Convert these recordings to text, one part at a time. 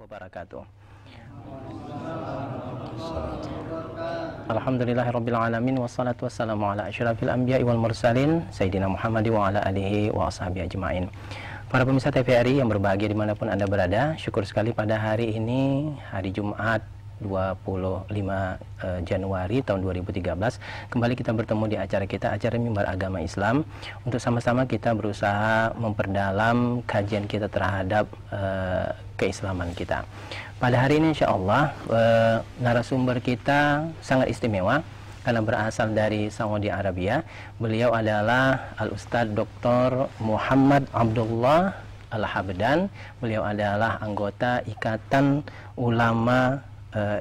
wabarakatuh. Alhamdulillahirabbil alamin wassalatu wassalamu ala asyrafil anbiya'i wal mursalin sayyidina Muhammad wa ala alihi wa ashabihi ajmain. Para pemirsa TVRI yang berbahagia dimanapun Anda berada, syukur sekali pada hari ini, hari Jumat 25 Januari tahun 2013, kembali kita bertemu di acara kita, acara Mimbar Agama Islam, untuk sama-sama kita berusaha memperdalam kajian kita terhadap keislaman kita. Pada hari ini insya Allah narasumber kita sangat istimewa karena berasal dari Saudi Arabia. Beliau adalah Al-Ustadz Dr. Muhammad Abdullah Al-Habdan. Beliau adalah anggota Ikatan Ulama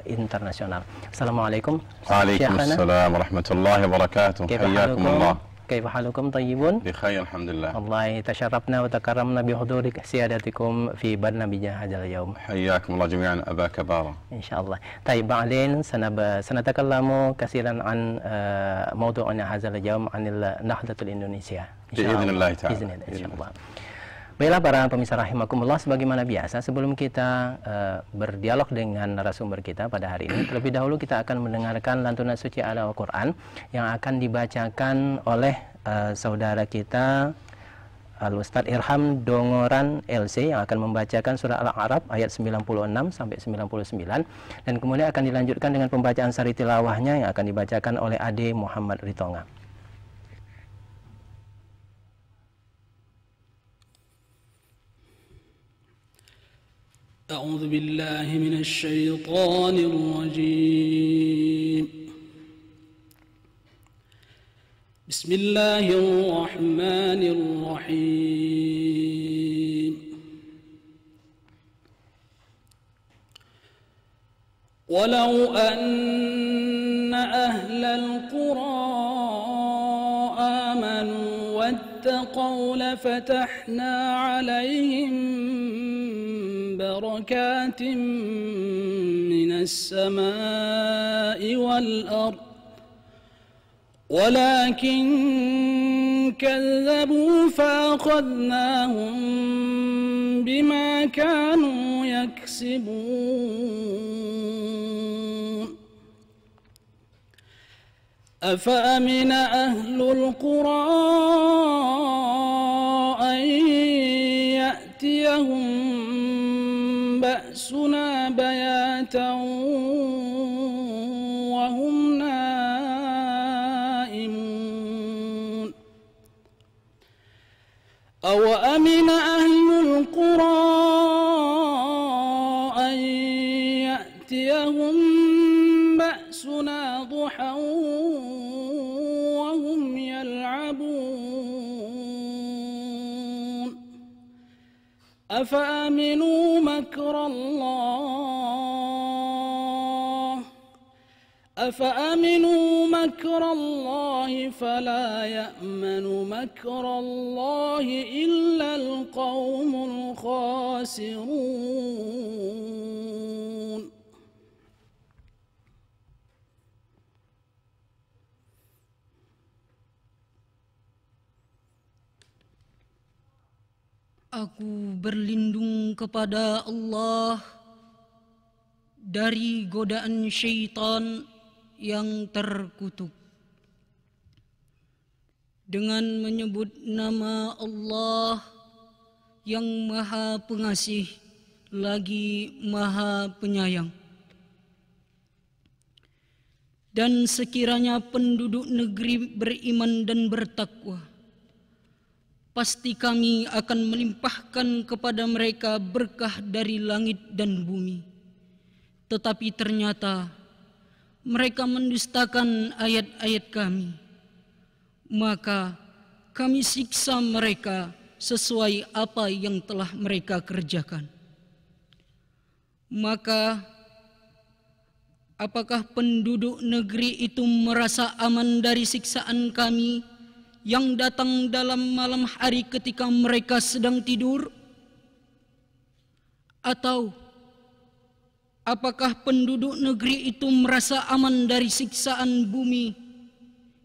Internasional. Assalamualaikum. Waalaikumsalam warahmatullahi wabarakatuh. Hayyakumullah. Kaifa halukum tayyibun? Bi khair alhamdulillah. Wallahi tasharrafna wa takarramna bi hudurik siyadatikum fi barnamij hadzal yaum. Hayyakumullah jami'an Aba Kabara. Insyaallah. طيب بعدين سنتكلم كثيرا عن موضوعنا هذا اليوم عن النهضة الإندونيسية. بإذن الله تعالى. بإذن الله insyaallah. Baiklah para pemirsa rahimakumullah, sebagaimana biasa sebelum kita berdialog dengan narasumber kita pada hari ini, terlebih dahulu kita akan mendengarkan lantunan suci Al-Quran yang akan dibacakan oleh saudara kita Al-Ustadz Irham Dongoran LC yang akan membacakan surah Al-A'raf ayat 96 sampai 99, dan kemudian akan dilanjutkan dengan pembacaan sari tilawahnya yang akan dibacakan oleh Ade Muhammad Ritonga. أعوذ بالله من الشيطان الرجيم. بسم الله الرحمن الرحيم. ولو أن أهل القرى آمنوا واتقوا لفتحنا عليهم بركات من السماء والأرض ولكن كذبوا فأخذناهم بما كانوا يكسبون. أفأمن أهل القرى أن يأتيهم بأسنا بياتا وهم نائمون. أو أمن أهل القرى أن يأتيهم بأسنا ضحى وهم يلعبون. أفأمنوا مكر الله أفأمنوا مكر الله فلا يأمن مكر الله إلا القوم الخاسرون. Aku berlindung kepada Allah dari godaan syaitan yang terkutuk. Dengan menyebut nama Allah yang Maha Pengasih lagi Maha Penyayang. Dan sekiranya penduduk negeri beriman dan bertakwa, pasti kami akan melimpahkan kepada mereka berkah dari langit dan bumi. Tetapi ternyata mereka mendustakan ayat-ayat kami. Maka kami siksa mereka sesuai apa yang telah mereka kerjakan. Maka apakah penduduk negeri itu merasa aman dari siksaan kami yang datang dalam malam hari ketika mereka sedang tidur? Atau apakah penduduk negeri itu merasa aman dari siksaan bumi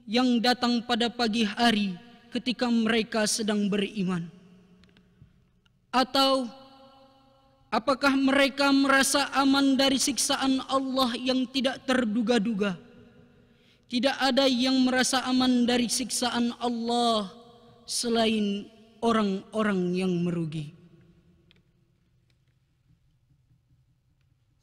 yang datang pada pagi hari ketika mereka sedang beriman? Atau Apakah mereka merasa aman dari siksaan Allah yang tidak terduga-duga? Tidak ada yang merasa aman dari siksaan Allah selain orang-orang yang merugi.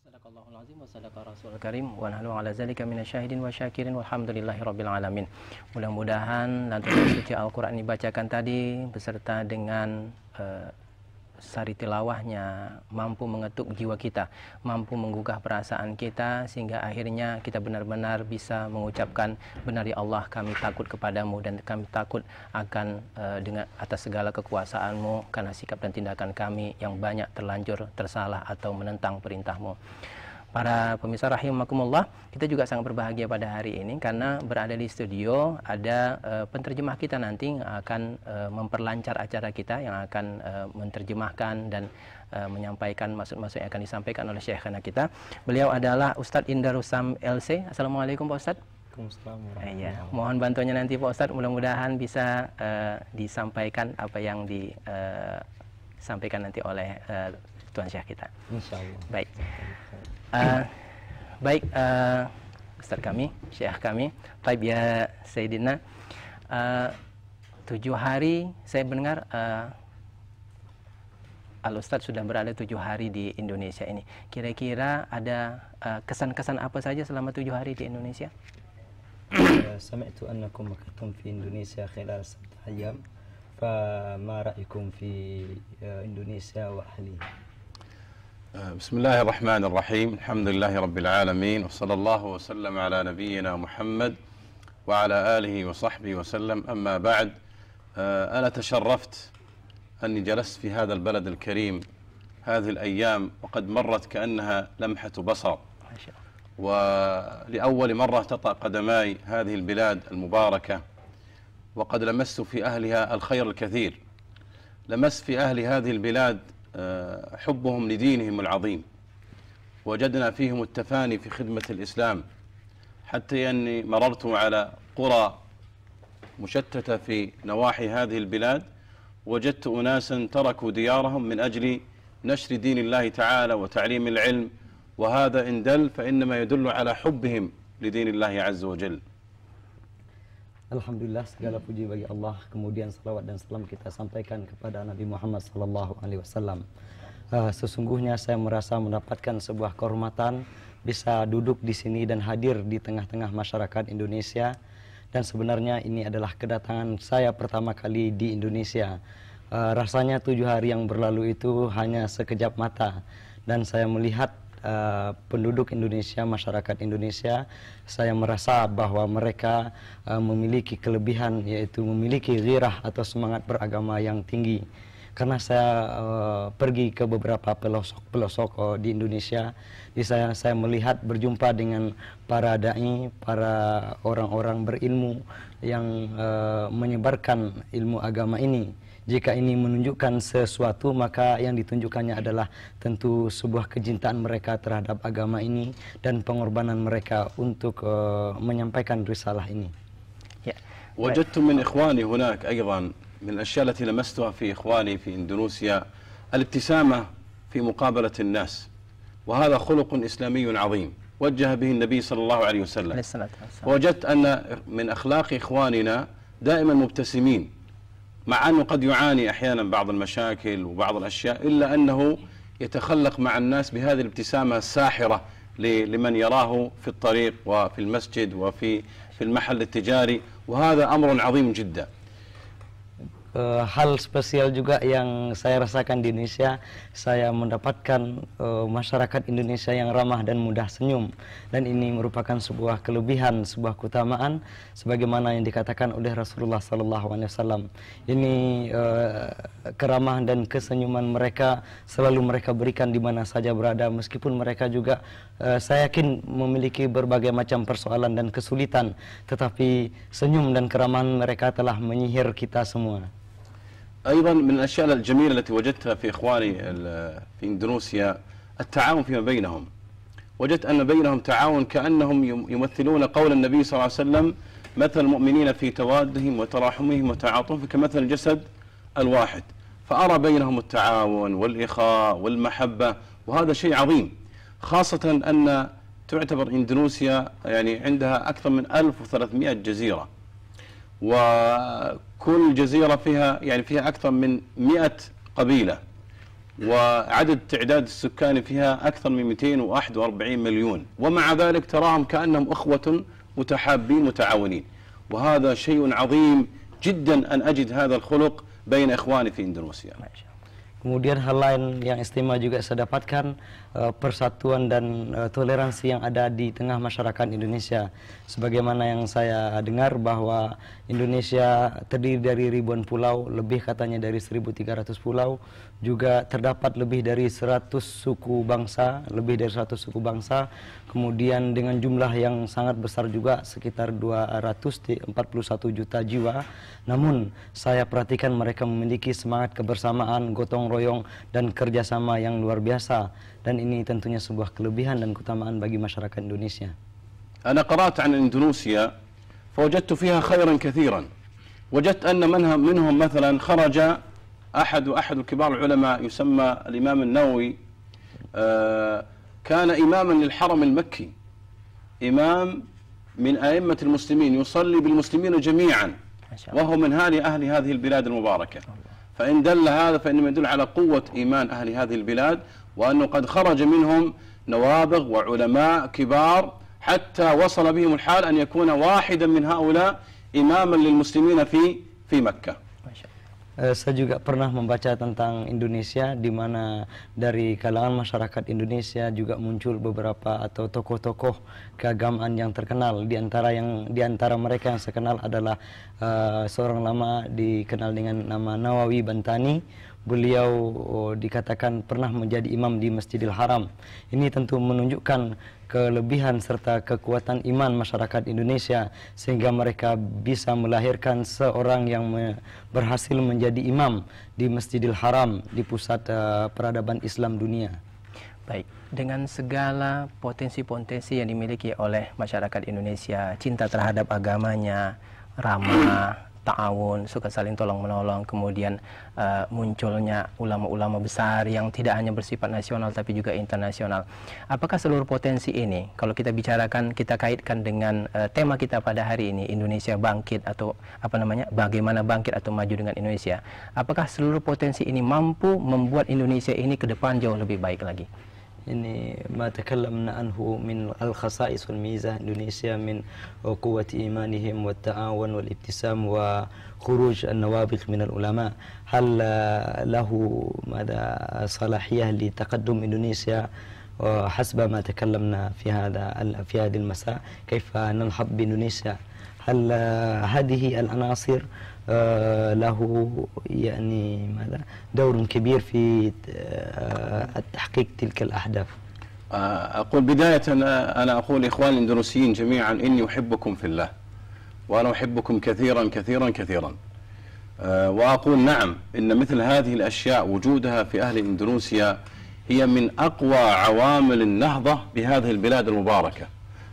Sadaqallahul azim wa sadaqa rasulul karim wa nahnu ala zalika minasyahidin wa syakirin walhamdulillahirabbil alamin. Mudah-mudahan lantunan suci Al-Qur'an dibacakan tadi beserta dengan sari tilawahnya mampu mengetuk jiwa kita, mampu menggugah perasaan kita sehingga akhirnya kita benar-benar bisa mengucapkan, benar ya Allah, kami takut kepadamu dan kami takut akan dengan atas segala kekuasaanmu karena sikap dan tindakan kami yang banyak terlanjur tersalah atau menentang perintahmu. Para pemirsa rahimakumullah, kita juga sangat berbahagia pada hari ini karena berada di studio ada penterjemah kita nanti yang akan memperlancar acara kita, yang akan menerjemahkan dan menyampaikan maksud-maksud yang akan disampaikan oleh syekhana kita. Beliau adalah Ustadz Indarusam LC. Assalamualaikum Pak Ustadz. Ya, mohon bantuannya nanti Pak Ustadz, mudah-mudahan bisa disampaikan apa yang disampaikan nanti oleh Tuan Syekh kita. Insyaallah. Baik. Baik, Ustaz kami, Syekh kami, Taib ya Sayyidina, 7 hari saya mendengar Al-Ustaz sudah berada 7 hari di Indonesia ini. Kira-kira ada kesan-kesan apa saja selama 7 hari di Indonesia? Sami'tu annakum maktum fi Indonesia khilal 7 ayyam, fa ma ra'yukum fi Indonesia wa ahlihi? بسم الله الرحمن الرحيم الحمد لله رب العالمين وصلى الله وسلم على نبينا محمد وعلى آله وصحبه وسلم أما بعد أنا تشرفت أني جلست في هذا البلد الكريم هذه الأيام وقد مرت كأنها لمحة بصر ولأول مرة تطأ قدماي هذه البلاد المباركة وقد لمست في أهلها الخير الكثير لمست في أهل هذه البلاد حبهم لدينهم العظيم وجدنا فيهم التفاني في خدمة الإسلام حتى أني مررت على قرى مشتتة في نواحي هذه البلاد وجدت أناسا تركوا ديارهم من أجل نشر دين الله تعالى وتعليم العلم وهذا إن دل فإنما يدل على حبهم لدين الله عز وجل. Alhamdulillah, segala puji bagi Allah. Kemudian salawat dan salam kita sampaikan kepada Nabi Muhammad SAW. Sesungguhnya saya merasa mendapatkan sebuah kehormatan bisa duduk di sini dan hadir di tengah-tengah masyarakat Indonesia. Dan sebenarnya ini adalah kedatangan saya pertama kali di Indonesia. Rasanya 7 hari yang berlalu itu hanya sekejap mata. Dan saya melihat penduduk Indonesia, masyarakat Indonesia, saya merasa bahwa mereka memiliki kelebihan, yaitu memiliki ghirah atau semangat beragama yang tinggi. Karena saya pergi ke beberapa pelosok-pelosok di Indonesia, saya melihat berjumpa dengan para dai, para orang-orang berilmu yang menyebarkan ilmu agama ini. Jika ini menunjukkan sesuatu, maka yang ditunjukkannya adalah tentu sebuah kecintaan mereka terhadap agama ini dan pengorbanan mereka untuk menyampaikan risalah ini. وجدت من إخواني هناك أيضا من الأشياء التي لمستها في إخواني في إندونيسيا الابتسامة في مقابلة الناس وهذا خلق إسلامي عظيم وجه به النبي صلى الله عليه وسلم. وجدت أن من أخلاق إخواننا دائما مبتسمين مع أنه قد يعاني أحيانا بعض المشاكل وبعض الأشياء إلا أنه يتخلق مع الناس بهذه الابتسامة الساحرة لمن يراه في الطريق وفي المسجد وفي المحل التجاري وهذا أمر عظيم جدا. Hal spesial juga yang saya rasakan di Indonesia, saya mendapatkan masyarakat Indonesia yang ramah dan mudah senyum, dan ini merupakan sebuah kelebihan, sebuah keutamaan sebagaimana yang dikatakan oleh Rasulullah SAW. Ini keramahan dan kesenyuman mereka selalu mereka berikan di mana saja berada, meskipun mereka juga saya yakin memiliki berbagai macam persoalan dan kesulitan, tetapi senyum dan keramahan mereka telah menyihir kita semua. أيضا من الأشياء الجميلة التي وجدتها في إخواني في إندونيسيا التعاون فيما بينهم. وجدت أن بينهم تعاون كأنهم يمثلون قول النبي صلى الله عليه وسلم مثل المؤمنين في توادهم وتراحمهم وتعاطفهم كمثل الجسد الواحد. فأرى بينهم التعاون والإخاء والمحبة، وهذا شيء عظيم، خاصة أن تعتبر إندونيسيا يعني عندها أكثر من 1300 جزيرة، وكل جزيرة فيها أكثر من 100 قبيلة، وعدد تعداد السكان فيها أكثر من 241 مليون، ومع ذلك تراهم كأنهم أخوة متحابين متعاونين، وهذا شيء عظيم جدا أن أجد هذا الخلق بين إخواني في إندونيسيا. Kemudian hal lain yang istimewa juga saya dapatkan persatuan dan toleransi yang ada di tengah masyarakat Indonesia. Sebagaimana yang saya dengar bahwa Indonesia terdiri dari ribuan pulau, lebih katanya dari 1.300 pulau, juga terdapat lebih dari 100 suku bangsa, kemudian dengan jumlah yang sangat besar juga sekitar 241 juta jiwa. Namun saya perhatikan mereka memiliki semangat kebersamaan, gotong royong dan kerjasama yang luar biasa, dan ini tentunya sebuah kelebihan dan keutamaan bagi masyarakat Indonesia. أنا قرأت عن إندونيسيا فوجدت فيها خيرا كثيرا. وجدت أن منهم مثلا خرج أحد كبار العلماء يسمى الإمام النووي، كان إماما للحرم المكي، إمام من أئمة المسلمين يصلي بالمسلمين جميعا، وهو من أهل هذه البلاد المباركة. فإن دل هذا فإنما يدل على قوة إيمان أهل هذه البلاد، وأنه قد خرج منهم نوابغ وعلماء كبار حتى وصل بهم الحال أن يكون واحدا من هؤلاء إماما للمسلمين في مكة. Saya juga pernah membaca tentang Indonesia, di mana dari kalangan masyarakat Indonesia juga muncul beberapa atau tokoh-tokoh keagamaan yang terkenal. Di antara mereka yang saya kenal adalah seorang lama dikenal dengan nama Nawawi Bantani. Beliau dikatakan pernah menjadi imam di Masjidil Haram. Ini tentu menunjukkan kelebihan serta kekuatan iman masyarakat Indonesia, sehingga mereka bisa melahirkan seorang yang berhasil menjadi imam di Masjidil Haram, di pusat peradaban Islam dunia. Baik, dengan segala potensi-potensi yang dimiliki oleh masyarakat Indonesia, cinta terhadap agamanya, ramah, ta'awun, suka saling tolong-menolong, kemudian munculnya ulama-ulama besar yang tidak hanya bersifat nasional tapi juga internasional. Apakah seluruh potensi ini, kalau kita bicarakan, kita kaitkan dengan tema kita pada hari ini, Indonesia bangkit, atau bagaimana bangkit atau maju dengan Indonesia, apakah seluruh potensi ini mampu membuat Indonesia ini ke depan jauh lebih baik lagi? Ini ma takallamna anhu min al-khasa'is wal mizah Indonesia min quwwati imanihim wa ta'awun wal ibtisam wa khuruj an-nawabigh min al-ulama. Hal lahu mada salahiyah li taqaddum Indonesia حسب ما تكلمنا في هذه المساء كيف ننهض بإندونيسيا؟ هل هذه العناصر له يعني ماذا دور كبير في تحقيق تلك الأهداف؟ أقول بداية أنا أقول إخواني الإندونيسيين جميعا إني أحبكم في الله، وأنا أحبكم كثيرا كثيرا كثيرا، وأقول نعم إن مثل هذه الأشياء وجودها في أهل إندونيسيا هي من أقوى عوامل النهضة بهذه البلاد المباركة،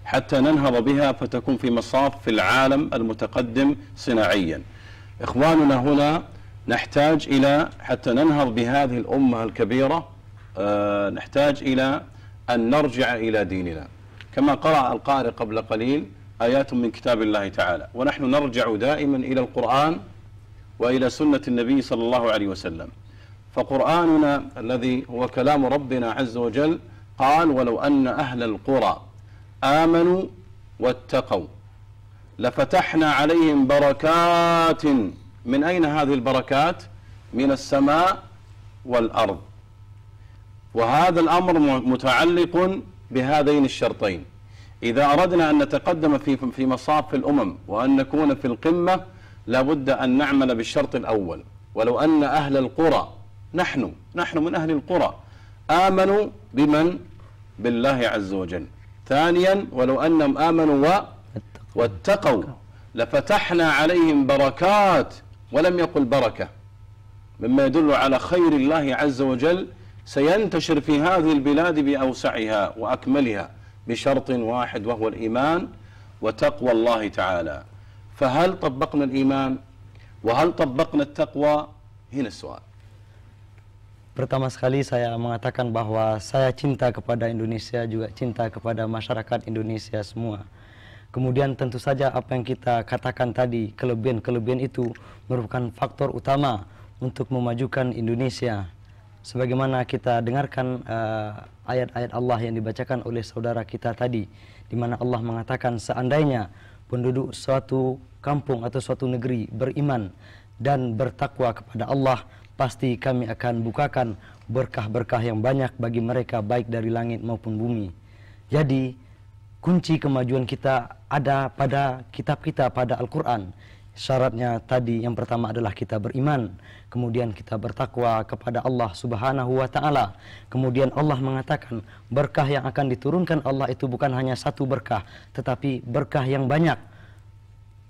حتى ننهض بها فتكون في مصاف في العالم المتقدم صناعيا. إخواننا هنا نحتاج إلى حتى ننهض بهذه الأمة الكبيرة، نحتاج إلى أن نرجع إلى ديننا، كما قرأ القارئ قبل قليل آيات من كتاب الله تعالى، ونحن نرجع دائما إلى القرآن وإلى سنة النبي صلى الله عليه وسلم. فقرآننا الذي هو كلام ربنا عز وجل قال: ولو أن أهل القرى آمنوا واتقوا لفتحنا عليهم بركات. من أين هذه البركات؟ من السماء والأرض. وهذا الأمر متعلق بهذين الشرطين. إذا أردنا أن نتقدم في مصاف الأمم وأن نكون في القمة لابد أن نعمل بالشرط الأول. ولو أن أهل القرى، نحن من أهل القرى، آمنوا بمن؟ بالله عز وجل. ثانيا، ولو أنهم آمنوا واتقوا لفتحنا عليهم بركات، ولم يقل بركة، مما يدل على خير الله عز وجل سينتشر في هذه البلاد بأوسعها وأكملها بشرط واحد، وهو الإيمان وتقوى الله تعالى. فهل طبقنا الإيمان وهل طبقنا التقوى؟ هنا السؤال. Pertama sekali saya mengatakan bahwa saya cinta kepada Indonesia, juga cinta kepada masyarakat Indonesia semua. Kemudian tentu saja apa yang kita katakan tadi, kelebihan-kelebihan itu merupakan faktor utama untuk memajukan Indonesia. Sebagaimana kita dengarkan ayat-ayat Allah yang dibacakan oleh saudara kita tadi, di mana Allah mengatakan seandainya penduduk suatu kampung atau suatu negeri beriman dan bertakwa kepada Allah, pasti kami akan bukakan berkah-berkah yang banyak bagi mereka, baik dari langit maupun bumi. Jadi kunci kemajuan kita ada pada kitab kita, pada Al-Quran. Syaratnya tadi yang pertama adalah kita beriman, kemudian kita bertakwa kepada Allah Subhanahu wa Ta'ala. Kemudian Allah mengatakan berkah yang akan diturunkan Allah itu bukan hanya satu berkah, tetapi berkah yang banyak.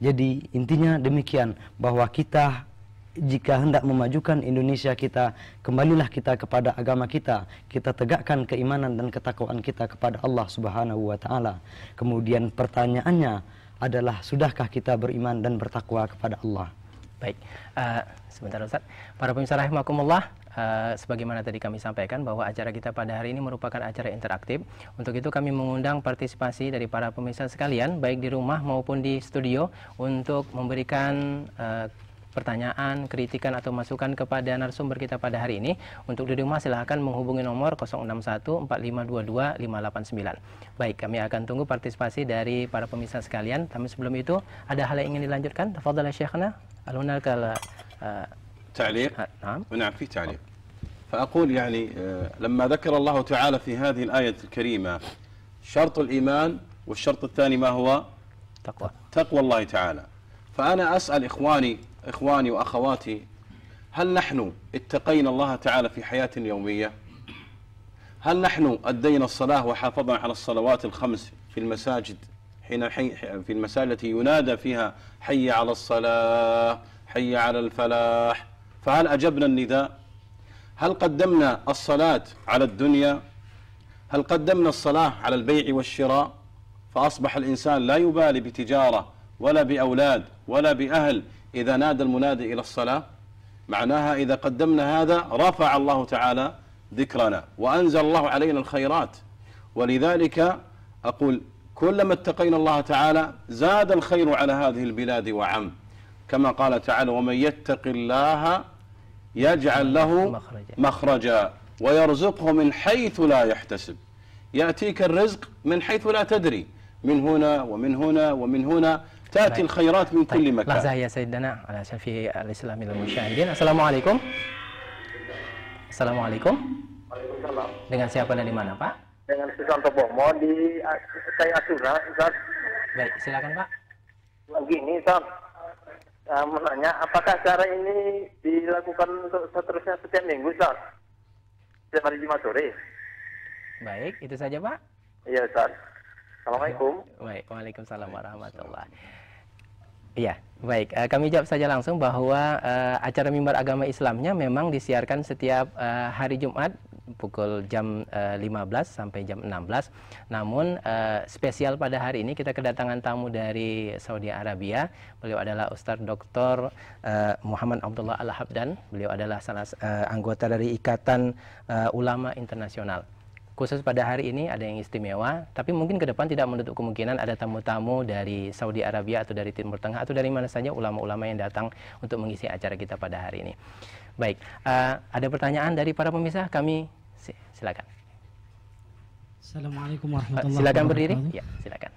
Jadi intinya demikian, bahwa kita jika hendak memajukan Indonesia kita, kembalilah kita kepada agama kita, kita tegakkan keimanan dan ketakwaan kita kepada Allah Subhanahu wa Ta'ala. Kemudian pertanyaannya adalah, sudahkah kita beriman dan bertakwa kepada Allah? Baik, sebentar Ustaz. Para pemirsa rahimakumullah, sebagaimana tadi kami sampaikan bahwa acara kita pada hari ini merupakan acara interaktif. Untuk itu kami mengundang partisipasi dari para pemirsa sekalian, baik di rumah maupun di studio, untuk memberikan pertanyaan, kritikan atau masukan kepada narasumber kita pada hari ini. Untuk di rumah silahkan menghubungi nomor 061 4522 589. Baik, kami akan tunggu partisipasi dari para pemirsa sekalian. Tapi sebelum itu, ada hal yang ingin dilanjutkan? Tafadhal ya Syekhna. هناك تعليق؟ نعم. نعم في تعليق. فأقول يعني لما ذكر الله تعالى في هذه الآية الكريمة شرط الإيمان، والشرط الثاني ما هو؟ تقوى الله تعالى. فأنا أسأل إخواني وأخواتي، هل نحن اتقينا الله تعالى في حياتنا اليومية؟ هل نحن أدينا الصلاة وحافظنا على الصلوات الخمس في المساجد في المساجد التي ينادى فيها حي على الصلاة، حي على الفلاح؟ فهل أجبنا النداء؟ هل قدمنا الصلاة على الدنيا؟ هل قدمنا الصلاة على البيع والشراء؟ فأصبح الإنسان لا يبالي بتجارة ولا بأولاد ولا بأهل إذا نادى المنادي إلى الصلاة. معناها إذا قدمنا هذا رفع الله تعالى ذكرنا وأنزل الله علينا الخيرات. ولذلك أقول كلما اتقينا الله تعالى زاد الخير على هذه البلاد وعم، كما قال تعالى ومن يتق الله يجعل له مخرجا ويرزقه من حيث لا يحتسب. يأتيك الرزق من حيث لا تدري، من هنا ومن هنا ومن هنا تأتي الخيرات من كل مكان. لحظة يا سيدنا على في الإسلام للمشاهدين. Assalamualaikum. Assalamualaikum. Waalaikumsalam. Dengan siapa dan di mana, Pak? Dengan Susanto Bomo di Kai Asura, Ustaz. Baik, silakan Pak. Begini, Ustaz. Menanya, apakah cara ini dilakukan untuk seterusnya setiap minggu, Ustaz? Setiap hari Jumat sore? Baik, itu saja, Pak. Iya, Ustaz. Assalamualaikum. Baik, waalaikumsalam warahmatullahi. Iya, baik. Kami jawab saja langsung bahwa acara Mimbar Agama Islamnya memang disiarkan setiap hari Jumat pukul jam 15 sampai jam 16. Namun spesial pada hari ini kita kedatangan tamu dari Saudi Arabia. Beliau adalah Ustaz Dr. Muhammad Abdullah Al-Habdan. Beliau adalah salah anggota dari Ikatan Ulama Internasional. Khusus pada hari ini ada yang istimewa, tapi mungkin ke depan tidak menutup kemungkinan ada tamu-tamu dari Saudi Arabia atau dari Timur Tengah atau dari mana saja ulama-ulama yang datang untuk mengisi acara kita pada hari ini. Baik, ada pertanyaan dari para pemirsa? Kami silakan. Assalamualaikum warahmatullahi wabarakatuh. Silakan berdiri. Ya, silakan.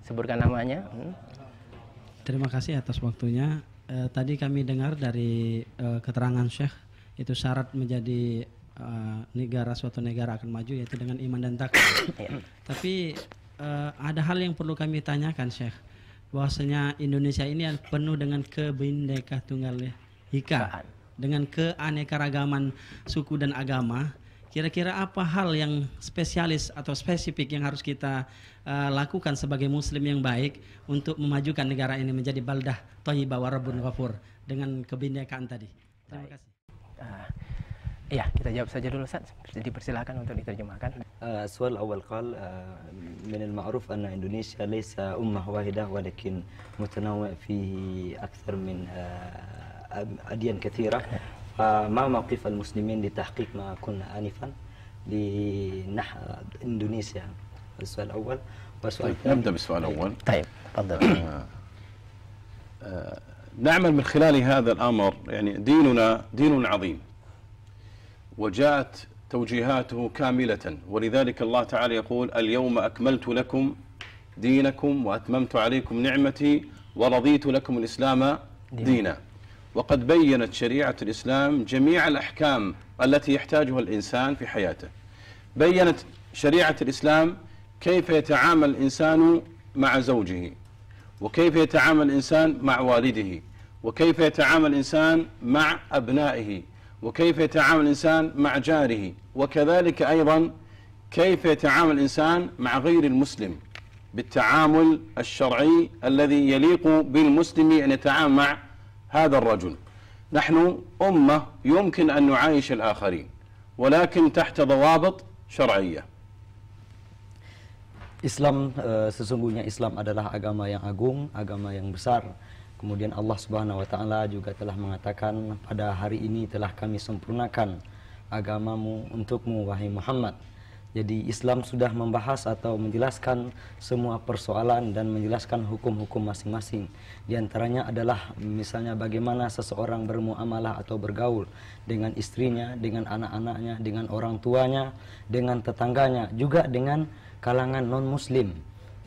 Sebutkan namanya. Terima kasih atas waktunya. Tadi kami dengar dari keterangan Syekh, itu syarat menjadi suatu negara akan maju yaitu dengan iman dan takwa. Tapi ada hal yang perlu kami tanyakan, Syekh, bahwasanya Indonesia ini penuh dengan kebinekaan tunggal ika, dengan keanekaragaman suku dan agama. Kira-kira apa hal yang spesialis atau spesifik yang harus kita lakukan sebagai muslim yang baik untuk memajukan negara ini menjadi baldah thayyibah wa rabbun ghafur dengan kebinekaan tadi? Terima kasih. Ya, kita jawab saja dulu, Ustaz. Dipersilakan untuk diterjemahkan. السؤال الأول قال من المعروف أن إندونيسيا ليس أمة واحدة ولكن متنوع فيه أكثر من أديان كثيرة، ما موقف المسلمين لتحقيق ما كنا آنفا إندونيسيا؟ السؤال الأول. والسؤال الثاني نبدأ بالسؤال الأول. طيب تفضل. نعمل من خلال هذا الأمر، يعني ديننا دين عظيم وجاءت توجيهاته كاملة، ولذلك الله تعالى يقول: اليوم أكملت لكم دينكم وأتممت عليكم نعمتي ورضيت لكم الإسلام دينا. وقد بينت شريعة الإسلام جميع الأحكام التي يحتاجها الإنسان في حياته. بينت شريعة الإسلام كيف يتعامل الإنسان مع زوجه، وكيف يتعامل الإنسان مع والده، وكيف يتعامل الإنسان مع أبنائه، وكيف يتعامل الإنسان مع جاره، وكذلك أيضا كيف يتعامل الإنسان مع غير المسلم بالتعامل الشرعي الذي يليق بالمسلم أن يتعامل مع هذا الرجل. نحن أمة يمكن أن نعايش الآخرين ولكن تحت ضوابط شرعية. Islam, sesungguhnya Islam adalah agama yang agung, agama yang besar. Kemudian Allah Subhanahu wa Ta'ala juga telah mengatakan, pada hari ini telah kami sempurnakan agamamu untukmu wahai Muhammad. Jadi Islam sudah membahas atau menjelaskan semua persoalan dan menjelaskan hukum-hukum masing-masing. Di antaranya adalah misalnya bagaimana seseorang bermuamalah atau bergaul dengan istrinya, dengan anak-anaknya, dengan orang tuanya, dengan tetangganya, juga dengan kalangan non-muslim.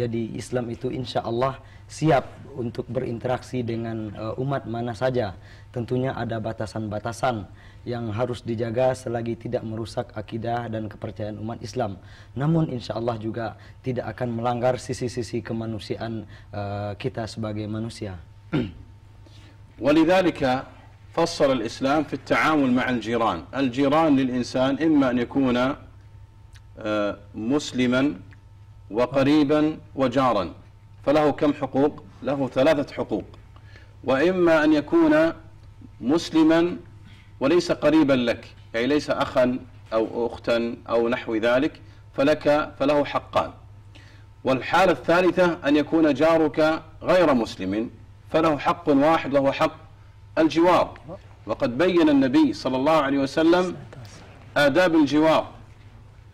Jadi Islam itu insya Allah siap untuk berinteraksi dengan umat mana saja. Tentunya ada batasan-batasan yang harus dijaga selagi tidak merusak akidah dan kepercayaan umat Islam. Namun insya Allah juga tidak akan melanggar sisi-sisi kemanusiaan kita sebagai manusia. ولذلك فصل الإسلام في التعامل مع الجيران. الجيران للإنسان إما أن يكون مسلما وقريبا وجارا، فله كم حقوق؟ له 3 حقوق. وإما أن يكون مسلما وليس قريبا لك، أي ليس أخا أو أختا أو نحو ذلك، فله حقان. والحالة الثالثة أن يكون جارك غير مسلم، فله حق واحد وهو حق الجوار. وقد بين النبي صلى الله عليه وسلم آداب الجوار،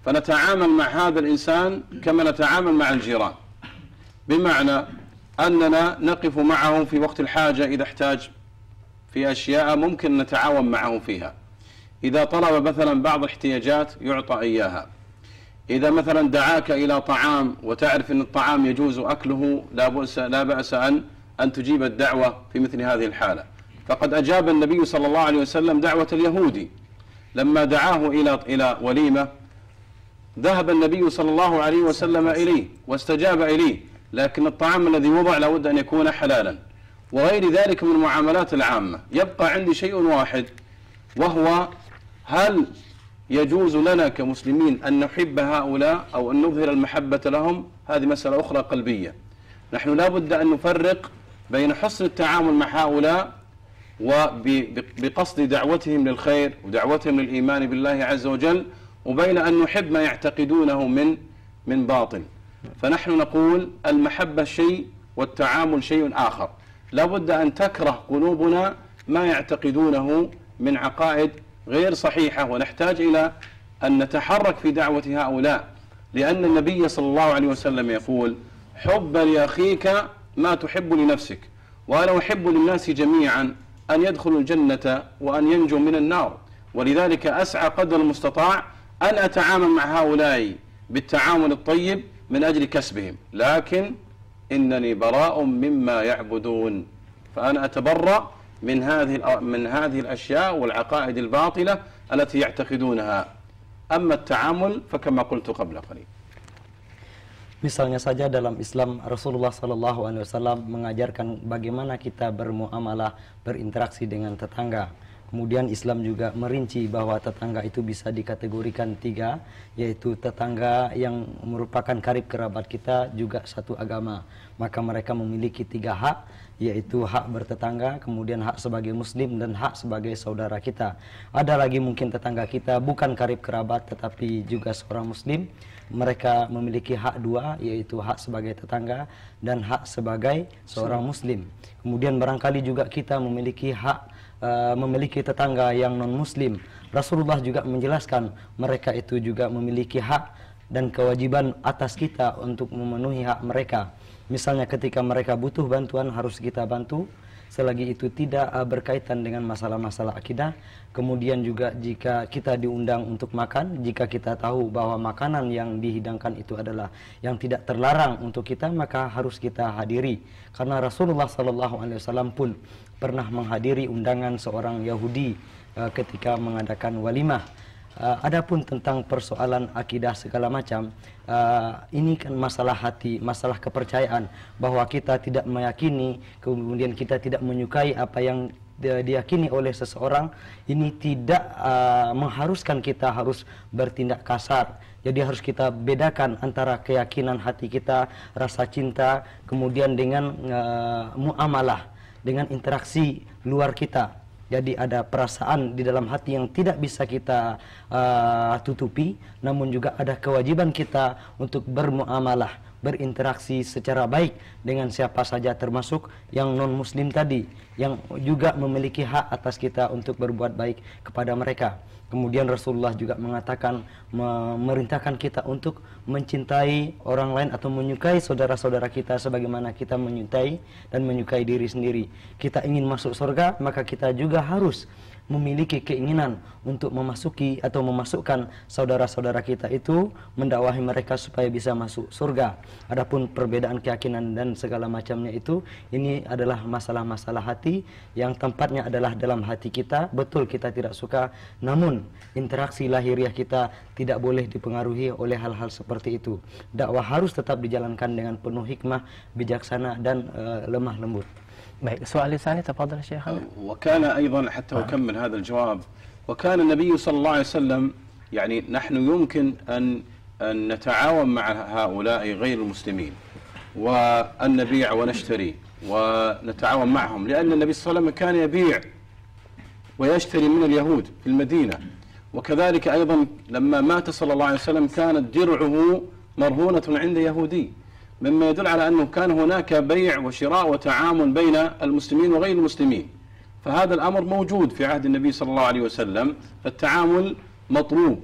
فنتعامل مع هذا الإنسان كما نتعامل مع الجيران، بمعنى أننا نقف معه في وقت الحاجة إذا احتاج في أشياء ممكن نتعاون معه فيها. إذا طلب مثلا بعض الاحتياجات يعطى إياها. إذا مثلا دعاك إلى طعام وتعرف أن الطعام يجوز أكله لا بأس أن تجيب الدعوة في مثل هذه الحالة. فقد أجاب النبي صلى الله عليه وسلم دعوة اليهودي لما دعاه إلى وليمة، ذهب النبي صلى الله عليه وسلم إليه واستجاب إليه، لكن الطعام الذي وضع لابد أن يكون حلالا. وغير ذلك من المعاملات العامة. يبقى عندي شيء واحد، وهو هل يجوز لنا كمسلمين أن نحب هؤلاء أو أن نظهر المحبة لهم؟ هذه مسألة أخرى قلبية. نحن لابد أن نفرق بين حسن التعامل مع هؤلاء وبقصد دعوتهم للخير ودعوتهم للإيمان بالله عز وجل، وبين أن نحب ما يعتقدونه من باطل. فنحن نقول المحبة شيء والتعامل شيء آخر. لا بد أن تكره قلوبنا ما يعتقدونه من عقائد غير صحيحة، ونحتاج إلى أن نتحرك في دعوة هؤلاء، لأن النبي صلى الله عليه وسلم يقول: حب لأخيك ما تحب لنفسك، وأنا أحب للناس جميعا أن يدخلوا الجنة وأن ينجوا من النار. ولذلك أسعى قدر المستطاع أن أتعامل مع هؤلاء بالتعامل الطيب من أجل كسبهم، لكن إنني براء مما يعبدون، فأنا أتبرأ من هذه الأشياء والعقائد الباطلة التي يعتقدونها. أما التعامل فكما قلت قبل قليل. Misalnya saja dalam Islam, Rasulullah SAW mengajarkan bagaimana kita bermuamalah, berinteraksi dengan tetangga. Kemudian Islam juga merinci bahwa tetangga itu bisa dikategorikan 3, yaitu tetangga yang merupakan karib kerabat kita juga satu agama. Maka mereka memiliki 3 hak, yaitu hak bertetangga, kemudian hak sebagai muslim, dan hak sebagai saudara kita. Ada lagi mungkin tetangga kita bukan karib kerabat tetapi juga seorang muslim. Mereka memiliki hak 2, yaitu hak sebagai tetangga dan hak sebagai seorang muslim. Kemudian barangkali juga kita memiliki hak memiliki tetangga yang non-muslim. Rasulullah juga menjelaskan mereka itu juga memiliki hak dan kewajiban atas kita untuk memenuhi hak mereka. Misalnya ketika mereka butuh bantuan harus kita bantu, selagi itu tidak berkaitan dengan masalah-masalah akidah. Kemudian juga jika kita diundang untuk makan, jika kita tahu bahwa makanan yang dihidangkan itu adalah yang tidak terlarang untuk kita, maka harus kita hadiri. Karena Rasulullah SAW pun pernah menghadiri undangan seorang Yahudi ketika mengadakan walimah. Adapun tentang persoalan akidah segala macam, ini kan masalah hati, masalah kepercayaan, bahwa kita tidak meyakini, kemudian kita tidak menyukai apa yang diyakini oleh seseorang. Ini tidak mengharuskan kita harus bertindak kasar. Jadi harus kita bedakan antara keyakinan hati kita, rasa cinta, kemudian dengan muamalah, dengan interaksi luar kita. Jadi ada perasaan di dalam hati yang tidak bisa kita tutupi, namun juga ada kewajiban kita untuk bermuamalah, berinteraksi secara baik dengan siapa saja, termasuk yang non-muslim tadi, yang juga memiliki hak atas kita untuk berbuat baik kepada mereka. Kemudian Rasulullah juga mengatakan, memerintahkan kita untuk mencintai orang lain atau menyukai saudara-saudara kita sebagaimana kita menyintai dan menyukai diri sendiri. Kita ingin masuk surga, maka kita juga harus memiliki keinginan untuk memasuki atau memasukkan saudara-saudara kita itu, mendakwahi mereka supaya bisa masuk surga. Adapun perbedaan keyakinan dan segala macamnya itu, ini adalah masalah-masalah hati yang tempatnya adalah dalam hati kita. Betul kita tidak suka, namun interaksi lahiriah kita tidak boleh dipengaruhi oleh hal-hal seperti itu. Dakwah harus tetap dijalankan dengan penuh hikmah, bijaksana dan lemah lembut. Baik, soal الثاني تفضل شيخ. وكان أيضا حتى أكمل هذا الجواب، وكان النبي صلى الله عليه وسلم يعني نحن يمكن أن نتعاون مع هؤلاء غير المسلمين وأن نبيع ونشتري ونتعاون معهم، لأن النبي صلى الله عليه وسلم كان يبيع ويشتري من اليهود في المدينة. وكذلك أيضا لما مات صلى الله عليه وسلم كانت درعه مرهونة عند يهودي، مما يدل على أنه كان هناك بيع وشراء وتعامل بين المسلمين وغير المسلمين. فهذا الأمر موجود في عهد النبي صلى الله عليه وسلم، فالتعامل مطلوب،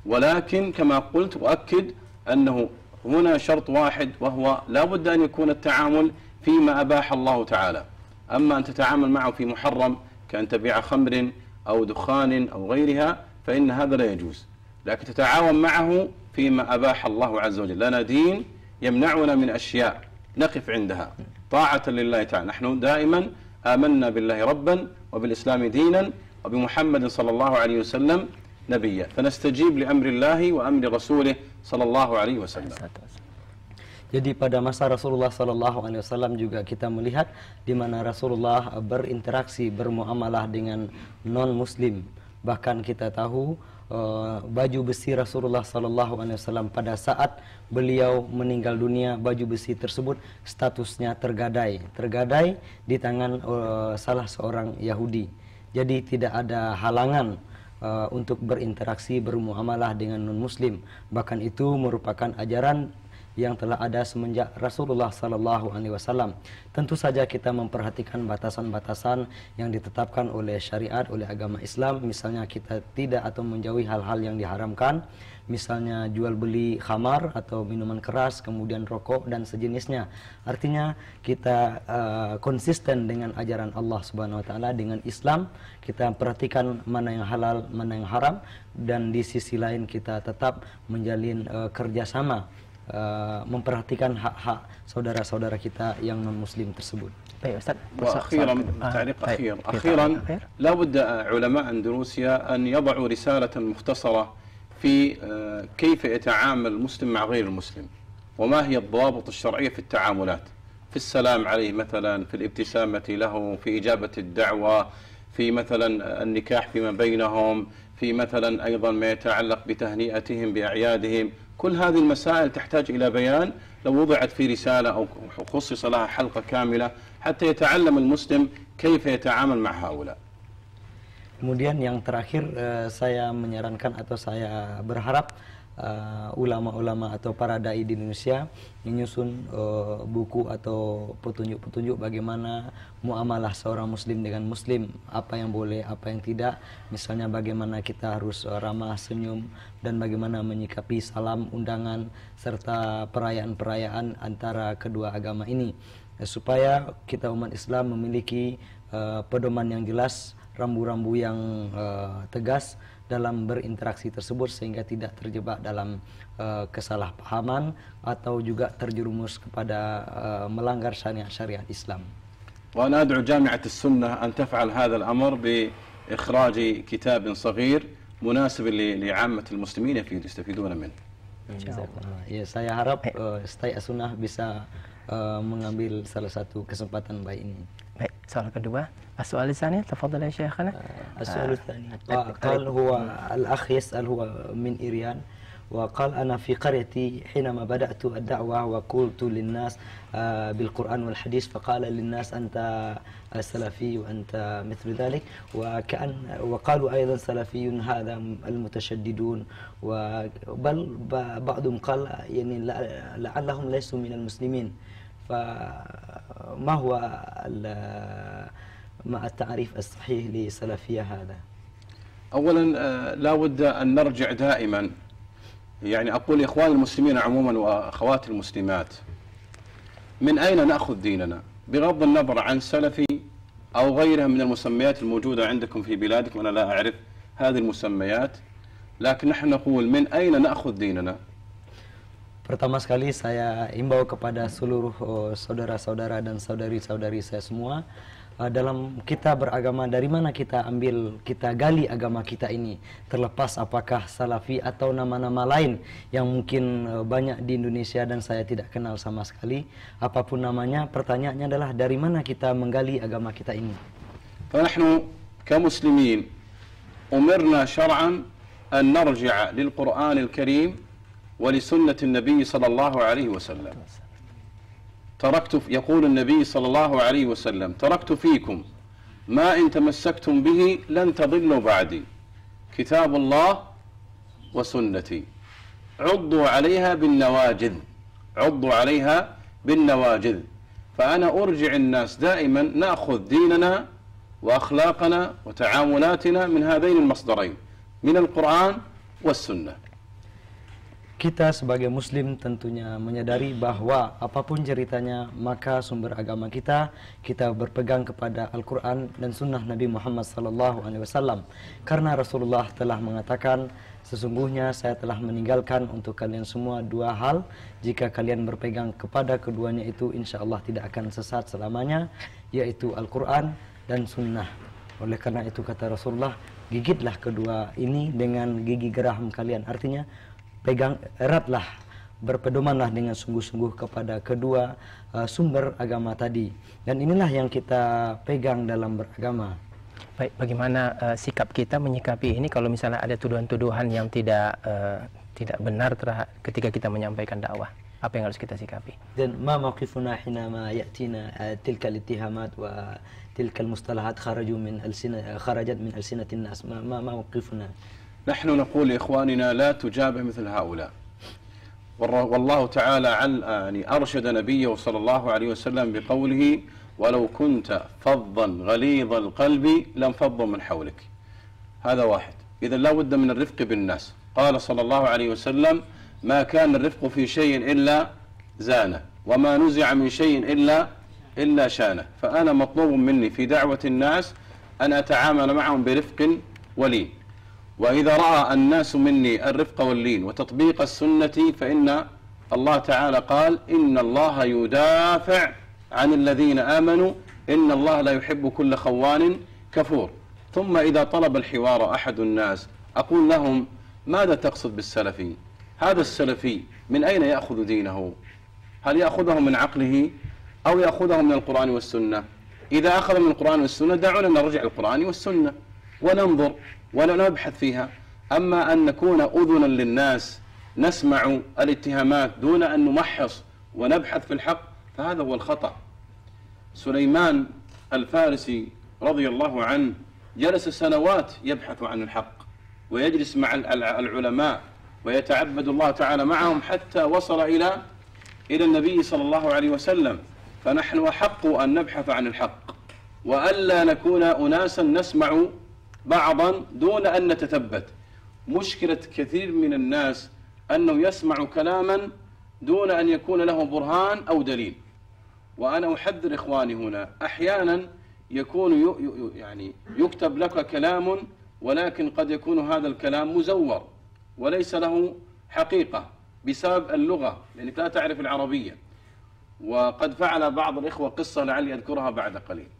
ولكن كما قلت وأكد أنه هنا شرط واحد، وهو لا بد أن يكون التعامل فيما أباح الله تعالى. أما أن تتعامل معه في محرم كأن تبيع خمر أو دخان أو غيرها فإن هذا لا يجوز، لكن تتعاون معه فيما أباح الله عز وجل. لنا دين يمنعنا من أشياء نقف عندها طاعة لله تعالى. نحن دائما آمنا بالله ربا وبالإسلام دينا وبمحمد صلى الله عليه وسلم نبيا، فنستجيب لأمر الله وأمر رسوله صلى الله عليه وسلم. Jadi pada masa Rasulullah SAW juga kita melihat di mana Rasulullah berinteraksi, bermuamalah dengan non-muslim. Bahkan kita tahu baju besi Rasulullah SAW pada saat beliau meninggal dunia, baju besi tersebut statusnya tergadai di tangan salah seorang Yahudi. Jadi tidak ada halangan untuk berinteraksi, bermuamalah dengan non-muslim. Bahkan itu merupakan ajaran yang telah ada semenjak Rasulullah SAW. Tentu saja kita memperhatikan batasan-batasan yang ditetapkan oleh syariat, oleh agama Islam. Misalnya kita tidak atau menjauhi hal-hal yang diharamkan, misalnya jual beli khamar atau minuman keras, kemudian rokok dan sejenisnya. Artinya kita konsisten dengan ajaran Allah Subhanahu wa taala, dengan Islam. Kita perhatikan mana yang halal, mana yang haram, dan di sisi lain kita tetap menjalin kerjasama, memperhatikan hak-hak saudara-saudara kita yang non-muslim tersebut. وأخيرا تعليق أخيرا لا بد علماء أندونيسيا أن يضعوا رسالة مختصرة في كيف يتعامل المسلم مع غير المسلم، وما هي الضوابط الشرعية في التعاملات، في السلام عليه مثلا، في الابتسامة له، في إجابة الدعوة، في مثلا النكاح فيما بينهم، في مثلا أيضا ما يتعلق بتهنئتهم بأعيادهم. كل هذه المسائل تحتاج إلى بيان، لو وضعت في رسالة أو خصص لها حلقة كاملة حتى يتعلم المسلم كيف يتعامل مع هؤلاء. Kemudian yang terakhir saya menyarankan atau saya berharap ulama-ulama atau para dai di Indonesia menyusun buku atau petunjuk-petunjuk bagaimana muamalah seorang muslim dengan muslim, apa yang boleh, apa yang tidak, misalnya bagaimana kita harus ramah, senyum, dan bagaimana menyikapi salam, undangan, serta perayaan-perayaan antara kedua agama ini, supaya kita umat Islam memiliki pedoman yang jelas, rambu-rambu yang tegas dalam berinteraksi tersebut, sehingga tidak terjebak dalam kesalahpahaman atau juga terjerumus kepada melanggar syariat Islam. وأنا أدعو جامعة السنة أن تفعل هذا الأمر بإخراج كتاب صغير مناسب لعامة المسلمين يستفيدون منه. Ya, saya harap Stay As-Sunnah bisa mengambil salah satu kesempatan baik ini. Baik, soal kedua. السؤال الثاني تفضل يا شيخنا. السؤال الثاني قال هو الأخ يسأل، هو من إيران، وقال أنا في قريتي حينما بدأت الدعوة وقلت للناس بالقرآن والحديث، فقال للناس أنت سلفي وأنت مثل ذلك، وقالوا أيضا سلفي هذا المتشددون، بل بعضهم قال يعني لعلهم ليسوا من المسلمين، فما هو مع التعريف الصحيح لسلفية هذا؟ أولا لا بد أن نرجع دائما، يعني أقول إخوان المسلمين عموما وأخوات المسلمات، من أين نأخذ ديننا؟ بغض النظر عن سلفي أو غيرها من المسميات الموجودة عندكم في بلادكم، أنا لا أعرف هذه المسميات، لكن نحن نقول من أين نأخذ ديننا؟ Pertama sekali saya imbau kepada seluruh saudara-saudara dan saudari-saudari saya semua, dalam kita beragama, dari mana kita ambil, kita gali agama kita ini, terlepas apakah salafi atau nama-nama lain yang mungkin banyak di Indonesia dan saya tidak kenal sama sekali, apapun namanya, pertanyaannya adalah dari mana kita menggali agama kita ini. فنحن كمسلمين أمرنا شرعا أن نرجع للقرآن الكريم ولسنة النبي صلى الله عليه وسلم. يقول النبي صلى الله عليه وسلم: تركت فيكم ما إن تمسكتم به لن تضلوا بعدي، كتاب الله وسنتي، عضوا عليها بالنواجذ، عضوا عليها بالنواجذ. فأنا أرجع الناس دائما نأخذ ديننا وأخلاقنا وتعاملاتنا من هذين المصدرين، من القرآن والسنة. Kita sebagai muslim tentunya menyadari bahwa apapun ceritanya, maka sumber agama kita berpegang kepada Al-Quran dan sunnah Nabi Muhammad SAW. Karena Rasulullah telah mengatakan, sesungguhnya saya telah meninggalkan untuk kalian semua dua hal, jika kalian berpegang kepada keduanya itu insya Allah tidak akan sesat selamanya, yaitu Al-Quran dan sunnah. Oleh karena itu kata Rasulullah, gigitlah kedua ini dengan gigi geraham kalian, artinya pegang eratlah, berpedomanlah dengan sungguh-sungguh kepada kedua sumber agama tadi. Dan inilah yang kita pegang dalam beragama. Baik, bagaimana sikap kita menyikapi ini kalau misalnya ada tuduhan-tuduhan yang tidak benar ketika kita menyampaikan dakwah? Apa yang harus kita sikapi? Dan ma mawqifuna hinama ya'tina tilka al-ittihamat wa tilka al-mustalahat kharajat min alsinatin nas, ma mawqifuna? نحن نقول لإخواننا لا تجابه مثل هؤلاء، والله تعالى يعني أرشد نبيه صلى الله عليه وسلم بقوله: ولو كنت فظا غليظ القلب لانفضوا من حولك. هذا واحد. إذا لا بد من الرفق بالناس. قال صلى الله عليه وسلم: ما كان الرفق في شيء إلا زانه، وما نزع من شيء إلا شانه. فأنا مطلوب مني في دعوة الناس أن أتعامل معهم برفق ولين، وإذا رأى الناس مني الرفق واللين وتطبيق السنة فإن الله تعالى قال: إن الله يدافع عن الذين آمنوا إن الله لا يحب كل خوان كفور. ثم إذا طلب الحوار أحد الناس أقول لهم: ماذا تقصد بالسلفي؟ هذا السلفي من أين يأخذ دينه؟ هل يأخذه من عقله أو يأخذه من القرآن والسنة؟ إذا أخذ من القرآن والسنة دعونا نرجع القرآن والسنة وننظر ولا نبحث فيها. أما أن نكون أذنا للناس نسمع الاتهامات دون أن نمحص ونبحث في الحق، فهذا هو الخطأ. سليمان الفارسي رضي الله عنه جلس سنوات يبحث عن الحق ويجلس مع العلماء ويتعبد الله تعالى معهم حتى وصل إلى النبي صلى الله عليه وسلم. فنحن أحق أن نبحث عن الحق، وألا نكون أناسا نسمع بعضا دون أن نتثبت. مشكلة كثير من الناس أنه يسمع كلاما دون أن يكون له برهان أو دليل. وأنا أحذر إخواني هنا، أحيانا يكون يعني يكتب لك كلام، ولكن قد يكون هذا الكلام مزور وليس له حقيقة بسبب اللغة، لأنك لا تعرف العربية. وقد فعل بعض الإخوة قصة لعلي أذكرها بعد قليل.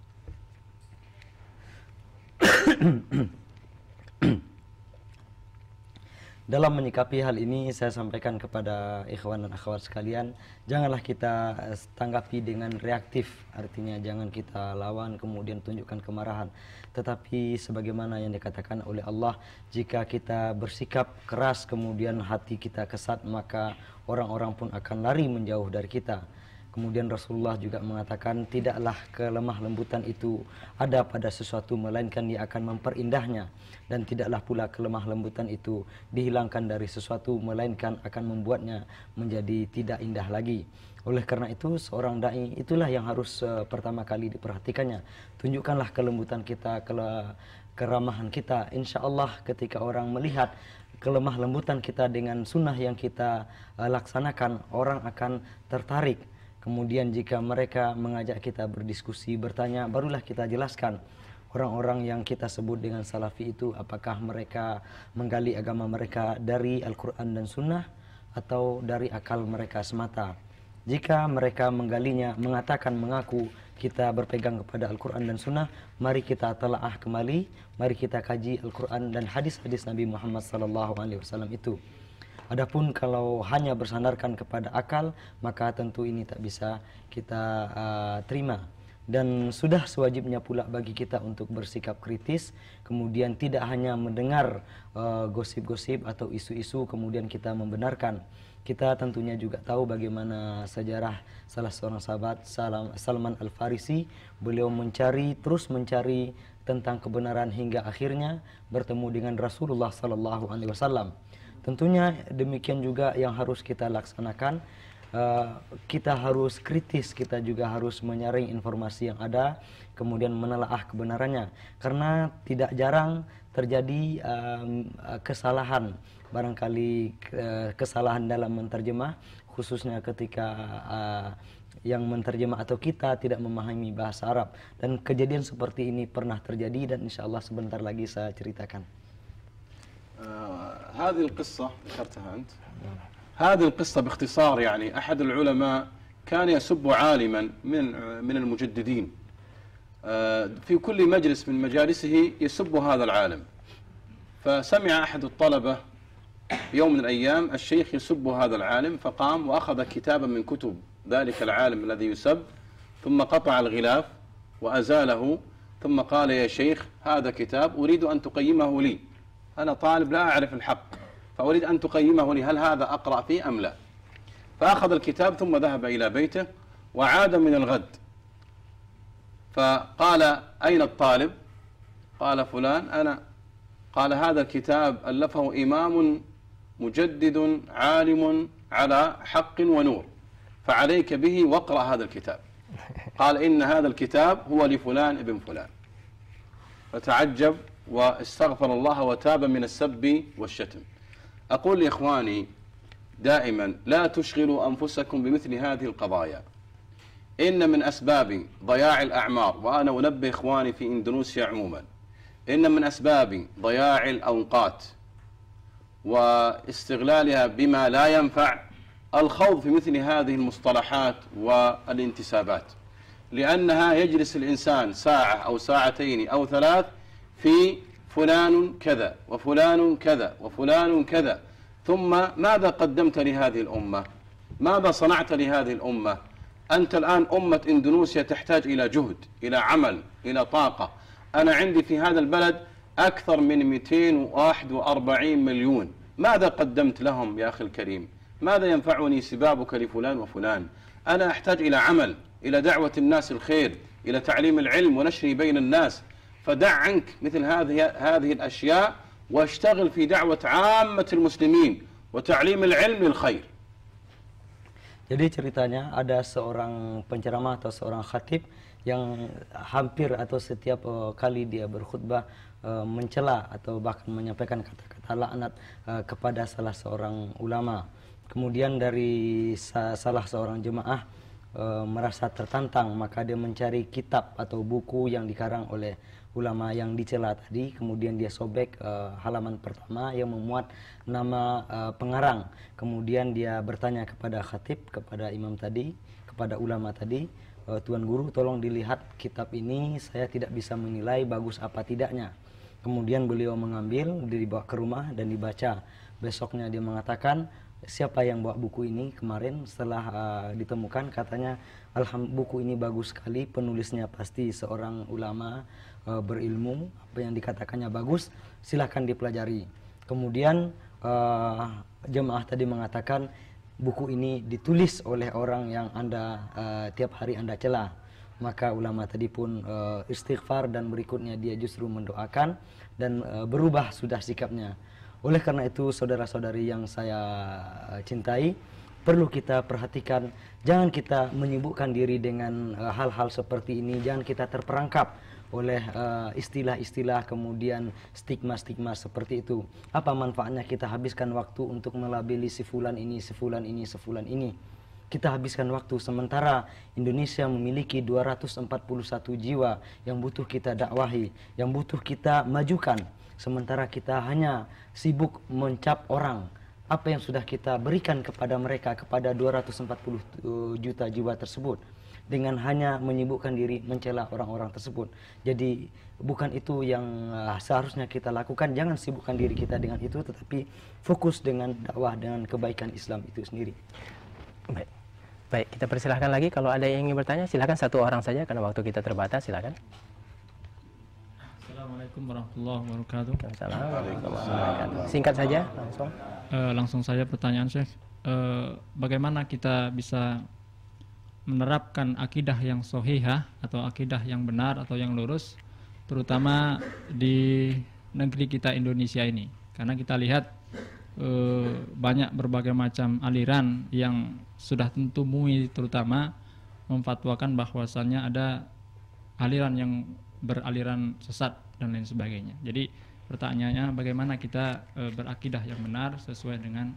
Dalam menyikapi hal ini, saya sampaikan kepada ikhwan dan akhwat sekalian, janganlah kita tanggapi dengan reaktif, artinya jangan kita lawan kemudian tunjukkan kemarahan. Tetapi sebagaimana yang dikatakan oleh Allah, jika kita bersikap keras kemudian hati kita kesat, maka orang-orang pun akan lari menjauh dari kita. Kemudian Rasulullah juga mengatakan, tidaklah kelemah lembutan itu ada pada sesuatu, melainkan dia akan memperindahnya. Dan tidaklah pula kelemah lembutan itu dihilangkan dari sesuatu, melainkan akan membuatnya menjadi tidak indah lagi. Oleh karena itu, seorang da'i itulah yang harus pertama kali diperhatikannya. Tunjukkanlah kelembutan kita, keramahan kita. Insya Allah ketika orang melihat kelemah lembutan kita dengan sunnah yang kita laksanakan, orang akan tertarik. Kemudian jika mereka mengajak kita berdiskusi, bertanya, barulah kita jelaskan orang-orang yang kita sebut dengan salafi itu, apakah mereka menggali agama mereka dari Al-Quran dan Sunnah atau dari akal mereka semata. Jika mereka menggalinya, mengatakan, mengaku kita berpegang kepada Al-Quran dan Sunnah, mari kita telaah kembali, mari kita kaji Al-Quran dan hadis-hadis Nabi Muhammad SAW itu. Adapun kalau hanya bersandarkan kepada akal, maka tentu ini tak bisa kita terima. Dan sudah sewajibnya pula bagi kita untuk bersikap kritis, kemudian tidak hanya mendengar gosip-gosip atau isu-isu kemudian kita membenarkan. Kita tentunya juga tahu bagaimana sejarah salah seorang sahabat, Salman Al-Farisi. Beliau terus mencari tentang kebenaran hingga akhirnya bertemu dengan Rasulullah SAW. Tentunya demikian juga yang harus kita laksanakan. Kita harus kritis, kita juga harus menyaring informasi yang ada, kemudian menelaah kebenarannya. Karena tidak jarang terjadi kesalahan, barangkali kesalahan dalam menterjemah, khususnya ketika yang menterjemah atau kita tidak memahami bahasa Arab. Dan kejadian seperti ini pernah terjadi dan insya Allah sebentar lagi saya ceritakan. هذه القصة ذكرتها أنت. هذه القصة باختصار، يعني أحد العلماء كان يسب عالما من المجددين، في كل مجلس من مجالسه يسب هذا العالم. فسمع أحد الطلبة يوم من الأيام الشيخ يسب هذا العالم، فقام وأخذ كتابا من كتب ذلك العالم الذي يسب، ثم قطع الغلاف وأزاله، ثم قال: يا شيخ، هذا كتاب أريد أن تقيمه لي، أنا طالب لا أعرف الحق، فأريد أن تقيمه لي، هل هذا أقرأ فيه أم لا؟ فأخذ الكتاب ثم ذهب إلى بيته وعاد من الغد، فقال: أين الطالب؟ قال: فلان أنا. قال: هذا الكتاب ألفه إمام مجدد عالم على حق ونور، فعليك به واقرأ هذا الكتاب. قال: إن هذا الكتاب هو لفلان ابن فلان. فتعجب واستغفر الله وتاب من السب والشتم. أقول لإخواني دائما لا تشغلوا أنفسكم بمثل هذه القضايا. إن من أسباب ضياع الأعمار، وأنا أنبه إخواني في إندونيسيا عموما، إن من أسباب ضياع الأوقات واستغلالها بما لا ينفع الخوض في مثل هذه المصطلحات والانتسابات، لأنها يجلس الإنسان ساعة أو ساعتين أو ثلاث في فلان كذا وفلان كذا وفلان كذا، ثم ماذا قدمت لهذه الأمة؟ ماذا صنعت لهذه الأمة؟ أنت الآن أمة إندونيسيا تحتاج إلى جهد، إلى عمل، إلى طاقة. أنا عندي في هذا البلد أكثر من 241 مليون، ماذا قدمت لهم يا أخي الكريم؟ ماذا ينفعني سبابك لفلان وفلان؟ أنا أحتاج إلى عمل، إلى دعوة الناس الخير، إلى تعليم العلم ونشره بين الناس. فدع عنك مثل هذه الأشياء واشتغل في دعوة عامة المسلمين، وتعليم العلم للخير. Jadi ceritanya ada seorang penceramah atau seorang khatib yang hampir atau setiap kali dia berkhutbah mencela atau bahkan menyampaikan kata-kata laknat kepada salah seorang ulama. Kemudian dari salah seorang jemaah merasa tertantang, maka dia mencari kitab atau buku yang dikarang oleh ulama yang dicela tadi. Kemudian dia sobek halaman pertama yang memuat nama pengarang. Kemudian dia bertanya kepada khatib, kepada imam tadi, kepada ulama tadi, Tuan Guru tolong dilihat kitab ini, saya tidak bisa menilai bagus apa tidaknya. Kemudian beliau mengambil, dibawa ke rumah dan dibaca. Besoknya dia mengatakan, siapa yang bawa buku ini kemarin? Setelah ditemukan, katanya buku ini bagus sekali, penulisnya pasti seorang ulama berilmu, apa yang dikatakannya bagus, silahkan dipelajari. Kemudian jemaah tadi mengatakan buku ini ditulis oleh orang yang Anda tiap hari Anda cela. Maka ulama tadi pun istighfar dan berikutnya dia justru mendoakan dan berubah sudah sikapnya. Oleh karena itu saudara-saudari yang saya cintai, perlu kita perhatikan, jangan kita menyibukkan diri dengan hal-hal seperti ini, jangan kita terperangkap oleh istilah-istilah kemudian stigma-stigma seperti itu. Apa manfaatnya kita habiskan waktu untuk melabeli si fulan ini, si fulan ini, si fulan ini? Kita habiskan waktu sementara Indonesia memiliki 241 jiwa yang butuh kita dakwahi, yang butuh kita majukan. Sementara kita hanya sibuk mencap orang. Apa yang sudah kita berikan kepada mereka, kepada 240 juta jiwa tersebut, dengan hanya menyibukkan diri mencela orang-orang tersebut. Jadi bukan itu yang seharusnya kita lakukan. Jangan sibukkan diri kita dengan itu, tetapi fokus dengan dakwah, dengan kebaikan Islam itu sendiri. Baik, kita persilahkan lagi. Kalau ada yang ingin bertanya, silakan satu orang saja karena waktu kita terbatas. Silakan. Assalamualaikum warahmatullahi wabarakatuh. Waalaikumsalam. Singkat saja, langsung. Langsung saja pertanyaan Syekh. Bagaimana kita bisa menerapkan akidah yang sahihah atau akidah yang benar atau yang lurus, terutama di negeri kita Indonesia ini? Karena kita lihat banyak berbagai macam aliran yang sudah tentu MUI terutama memfatwakan bahwasannya ada aliran yang beraliran sesat dan lain sebagainya. Jadi pertanyaannya, bagaimana kita berakidah yang benar sesuai dengan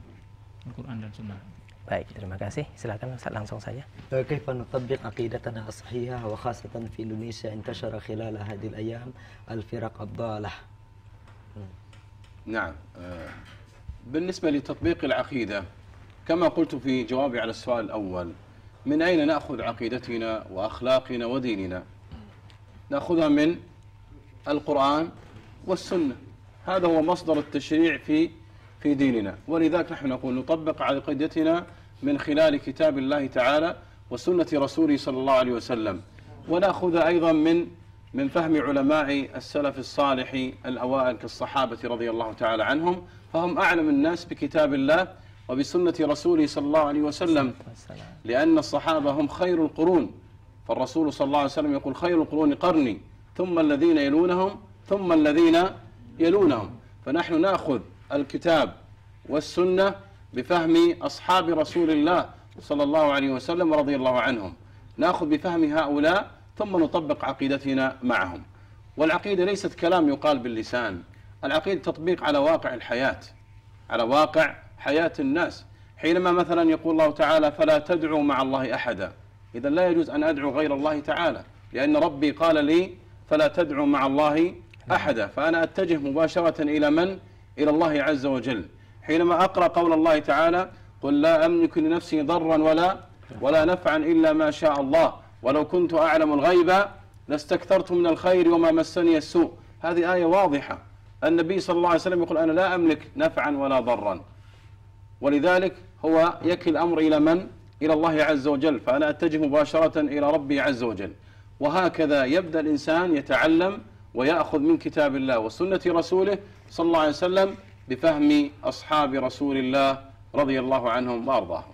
Al-Quran dan Sunnah? Baik, terima kasih. Silakan Ustaz, langsung saja. كيف نطبق عقيدتنا الصحيحة وخاصة في إندونيسيا انتشر خلال هذه الأيام الفرق الضالة. نعم، بالنسبة لتطبيق العقيدة كما قلت في جوابي على السؤال الأول، من أين نأخذ عقيدتنا وأخلاقنا وديننا؟ نأخذها من القرآن والسنة. هذا هو مصدر التشريع في ديننا، ولذلك نحن نقول نطبق عقيدتنا من خلال كتاب الله تعالى وسنة رسوله صلى الله عليه وسلم، ونأخذها أيضا من فهم علماء السلف الصالح الأوائل كالصحابة رضي الله تعالى عنهم، فهم أعلم الناس بكتاب الله وبسنة رسوله صلى الله عليه وسلم، لأن الصحابة هم خير القرون، فالرسول صلى الله عليه وسلم يقول خير القرون قرني ثم الذين يلونهم ثم الذين يلونهم. فنحن نأخذ الكتاب والسنة بفهم أصحاب رسول الله صلى الله عليه وسلم رضي الله عنهم، نأخذ بفهم هؤلاء ثم نطبق عقيدتنا معهم. والعقيدة ليست كلام يقال باللسان، العقيدة تطبيق على واقع الحياة، على واقع حياة الناس. حينما مثلا يقول الله تعالى فلا تدعوا مع الله أحدا، إذا لا يجوز أن أدعو غير الله تعالى، لأن ربي قال لي فلا تدعوا مع الله أحدا، فأنا أتجه مباشرة إلى من؟ إلى الله عز وجل. حينما أقرأ قول الله تعالى قل لا أملك لنفسي ضرا ولا نفعا إلا ما شاء الله ولو كنت أعلم الغيب لاستكثرت من الخير وما مسني السوء، هذه آية واضحة. النبي صلى الله عليه وسلم يقول أنا لا أملك نفعا ولا ضرا، ولذلك هو يكل الأمر إلى من؟ إلى الله عز وجل، فأنا أتجه مباشرة إلى ربي عز وجل. وهكذا يبدأ الإنسان يتعلم ويأخذ من كتاب الله وسنة رسوله صلى الله عليه وسلم بفهم أصحاب رسول الله رضي الله عنهم وأرضاهم.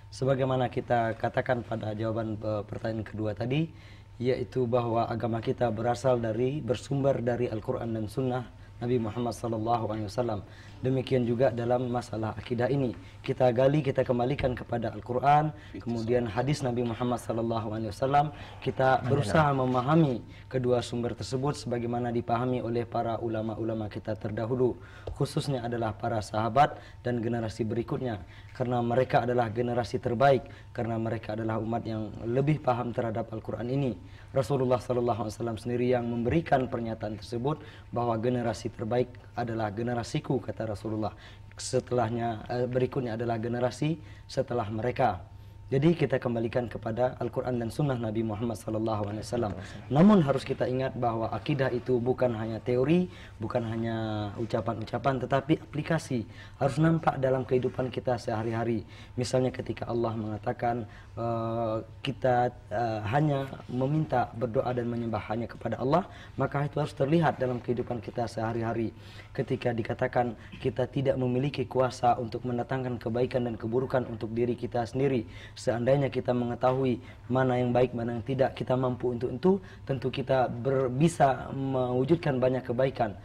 Sebagaimana kita katakan pada jawaban pertanyaan kedua tadi, yaitu bahwa agama kita bersumber dari Al-Quran dan Sunnah Nabi Muhammad SAW. Demikian juga dalam masalah akidah ini. Kita gali, kita kembalikan kepada Al-Quran, kemudian hadis Nabi Muhammad SAW. Kita berusaha memahami kedua sumber tersebut sebagaimana dipahami oleh para ulama-ulama kita terdahulu, khususnya adalah para sahabat dan generasi berikutnya, karena mereka adalah generasi terbaik, karena mereka adalah umat yang lebih paham terhadap Al-Quran ini. Rasulullah SAW sendiri yang memberikan pernyataan tersebut bahwa generasi terbaik adalah generasiku, kata Rasulullah. Setelahnya berikutnya adalah generasi setelah mereka. Jadi kita kembalikan kepada Al-Quran dan Sunnah Nabi Muhammad SAW. Namun harus kita ingat bahwa akidah itu bukan hanya teori, bukan hanya ucapan-ucapan, tetapi aplikasi. Harus nampak dalam kehidupan kita sehari-hari. Misalnya ketika Allah mengatakan kita hanya meminta, berdoa dan menyembah hanya kepada Allah, maka itu harus terlihat dalam kehidupan kita sehari-hari. Ketika dikatakan kita tidak memiliki kuasa untuk mendatangkan kebaikan dan keburukan untuk diri kita sendiri, seandainya kita mengetahui mana yang baik, mana yang tidak, kita mampu untuk itu, tentu kita bisa mewujudkan banyak kebaikan.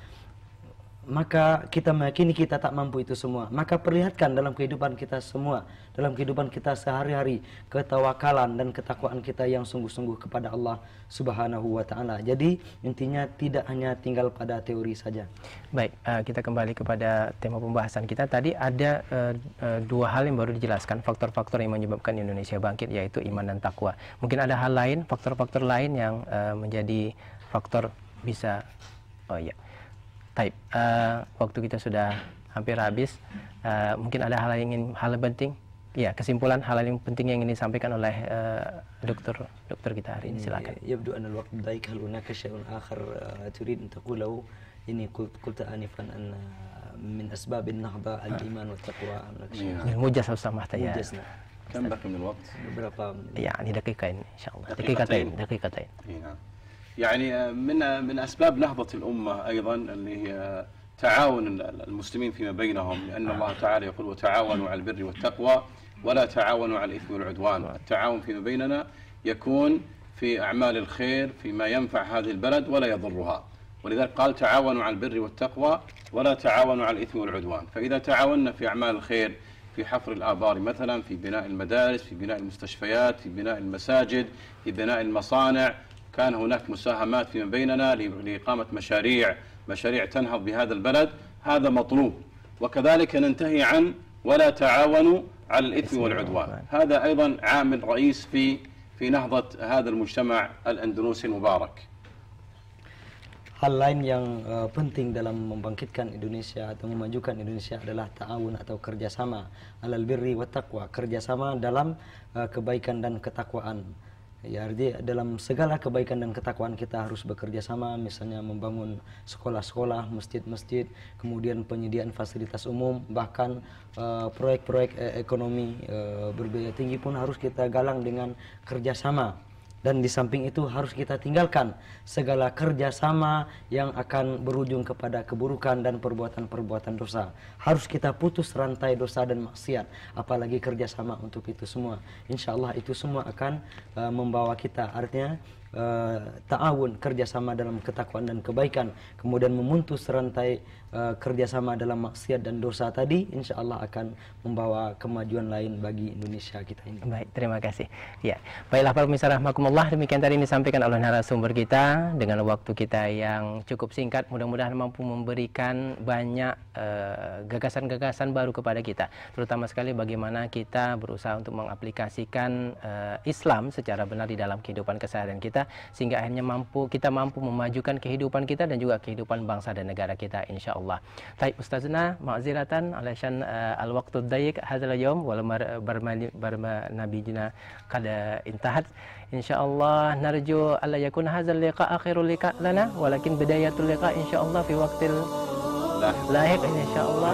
Maka kita meyakini kita tak mampu itu semua. Maka perlihatkan dalam kehidupan kita semua, dalam kehidupan kita sehari-hari, ketawakalan dan ketakwaan kita yang sungguh-sungguh kepada Allah Subhanahu wa Ta'ala. Jadi intinya tidak hanya tinggal pada teori saja. Baik, kita kembali kepada tema pembahasan kita. Tadi ada dua hal yang baru dijelaskan, faktor-faktor yang menyebabkan Indonesia bangkit, yaitu iman dan takwa. Mungkin ada hal lain, faktor-faktor lain yang menjadi faktor bisa, Taib, waktu kita sudah hampir habis. Mungkin ada hal penting, ya, kesimpulan hal yang penting yang ingin disampaikan oleh dokter kita hari ini. Silakan. Yabdu an al-waqt daik, hal hunaka syai'un akhar turid an taqulahu? Ini qulta anifan an min asbab an-nahdha al-iman wa taqwa. Mujaz sama ya. كم بقي من الوقت؟ Berapa? يعني دقيقتين إن شاء الله. دقيقتين. يعني من أسباب نهضة الأمة أيضا اللي هي تعاون المسلمين فيما بينهم، لأن الله تعالى يقول وتعاونوا على البر والتقوى ولا تعاونوا على الإثم والعدوان. التعاون فيما بيننا يكون في أعمال الخير فيما ينفع هذه البلد ولا يضرها، ولذلك قال تعاونوا على البر والتقوى ولا تعاونوا على الإثم والعدوان. فإذا تعاوننا في أعمال الخير في حفر الآبار مثلا، في بناء المدارس، في بناء المستشفيات، في بناء المساجد، في بناء المصانع، كان هناك مساهمات فيما بيننا لإقامة مشاريع تنهض بهذا البلد، هذا مطلوب. وكذلك ننتهي عن ولا تعاونوا على الإثم والعدوان، هذا أيضا عامل رئيس في نهضة هذا المجتمع الأندونيسي المبارك. Hal lain yang penting dalam membangkitkan Indonesia atau memajukan Indonesia adalah ta'awun atau kerjasama, alal birri wa taqwa, kerjasama dalam kebaikan dan ketakwaan. Ya, artinya dalam segala kebaikan dan ketakwaan kita harus bekerja sama, misalnya membangun sekolah-sekolah, masjid-masjid, kemudian penyediaan fasilitas umum, bahkan proyek-proyek ekonomi berbiaya tinggi pun harus kita galang dengan kerjasama. Dan di samping itu harus kita tinggalkan segala kerjasama yang akan berujung kepada keburukan dan perbuatan-perbuatan dosa. Harus kita putus rantai dosa dan maksiat, apalagi kerjasama untuk itu semua. Insya Allah itu semua akan membawa kita, artinya ta'awun, kerjasama dalam ketakwaan dan kebaikan, kemudian memutus rantai kerjasama dalam maksiat dan dosa tadi, insya Allah akan membawa kemajuan lain bagi Indonesia kita ini. Baik, terima kasih. Ya, baiklah para pemirsa rahmakumullah, demikian tadi disampaikan oleh narasumber kita dengan waktu kita yang cukup singkat. Mudah-mudahan mampu memberikan banyak gagasan-gagasan baru kepada kita, terutama sekali bagaimana kita berusaha untuk mengaplikasikan Islam secara benar di dalam kehidupan keseharian kita, sehingga akhirnya kita mampu memajukan kehidupan kita dan juga kehidupan bangsa dan negara kita, insya Allah. Baik Ustazna, ma'ziratan alashan al-waqtu dayiq hadzal yawm wal barnamijna kada intahat. Insyaallah narju alla yakun hadzal liqa akhirul liqa lana walakin bidayatul liqa insyaallah fi waqtil lahiq insyaallah.